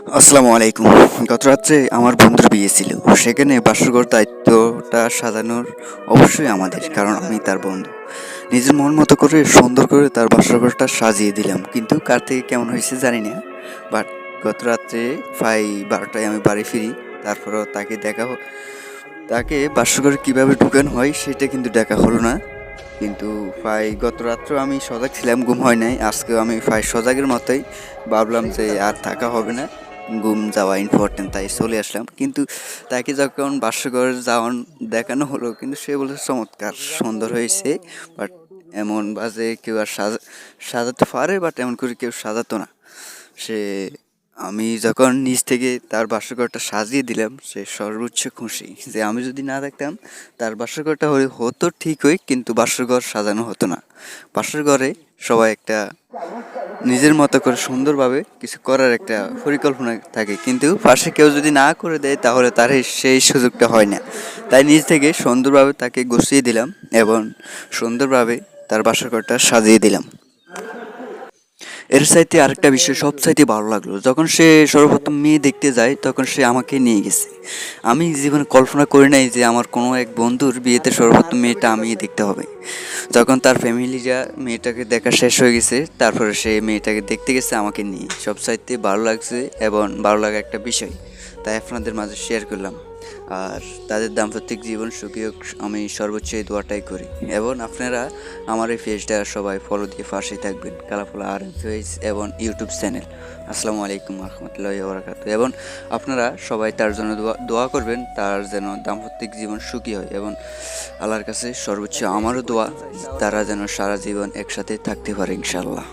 আসসালামু আলাইকুম। গত রাত্রে আমার বন্ধুর বিয়ে ছিল। সেখানে বাসরঘর দায়িত্বটা সাজানোর অবশ্যই আমাদের, কারণ আমি তার বন্ধু। নিজের মন মতো করে সুন্দর করে তার বাসরঘরটা সাজিয়ে দিলাম, কিন্তু কার থেকে কেমন হয়েছে জানি না। বাট গত রাত্রে প্রায় 12টায় আমি বাড়ি ফিরি। তারপরও তাকে বাসরঘরে কীভাবে ঢুকানো হয় সেটা কিন্তু দেখা হলো না। কিন্তু প্রায় গত রাত্রেও আমি সজাগ ছিলাম, ঘুম হয় নাই। আজকেও আমি প্রায় সজাগের মতোই ভাবলাম যে আর থাকা হবে না, ঘুম যাওয়া ইম্পর্টেন্ট, তাই চলে আসলাম। কিন্তু তাকে যখন বাসঘর যাওয়ান দেখানো হলো, কিন্তু সে বলে চমৎকার সুন্দর হয়েছে, বাট এমন বাজে কেউ আর সাজাতে পারে, বাট এমন করে কেউ সাজাতো না। সে আমি যখন নিজ থেকে তার বাসঘরটা সাজিয়ে দিলাম, সে সর্বোচ্চ খুশি যে আমি যদি না দেখতাম তার বাসঘরটা হতো ঠিকই, কিন্তু বাসঘর সাজানো হতো না। বাসর ঘরে সবাই একটা নিজের মতো করে সুন্দরভাবে কিছু করার একটা পরিকল্পনা থাকে, কিন্তু পাশে কেউ যদি না করে দেয় তাহলে তার সেই সুযোগটা হয় না। তাই নিজ থেকে সুন্দরভাবে তাকে গুছিয়ে দিলাম এবং সুন্দরভাবে তার বাসর ঘরটা সাজিয়ে দিলাম। এর চাইতে আরেকটা বিষয় সব চাইতে ভালো লাগলো, যখন সে সর্বপ্রথম মেয়ে দেখতে যায় তখন সে আমাকে নিয়ে গেছে। আমি জীবনে কল্পনা করি নাই যে আমার কোনো এক বন্ধুর বিয়েতে সর্বপ্রথম মেয়েটা আমি দেখতে হবে। যখন তার ফ্যামিলিরা মেয়েটাকে দেখা শেষ হয়ে গেছে, তারপরে সে মেয়েটাকে দেখতে গেছে আমাকে নিয়ে। সব চাইতে ভালো লাগছে এবং ভালো লাগা একটা বিষয়, তাই আপনাদের মাঝে শেয়ার করলাম। আর তাদের দাম্পত্যিক জীবন সুখী হোক, আমি সর্বোচ্চ এই দোয়াটাই করি। এবং আপনারা আমার এই পেজটা সবাই ফলো দিয়ে পাশেই থাকবেন, কালাফুলা আর পেজ এবং ইউটিউব চ্যানেল। আসসালামু আলাইকুম রহমতুল্লাহি ওয়া বারাকাতুহু। এবং আপনারা সবাই তার জন্য দোয়া করবেন, তার যেন দাম্পত্যিক জীবন সুখী হয়। এবং আল্লাহর কাছে সর্বোচ্চ আমারও দোয়া, তারা যেন সারা জীবন একসাথে থাকতে পারে ইনশাআল্লাহ।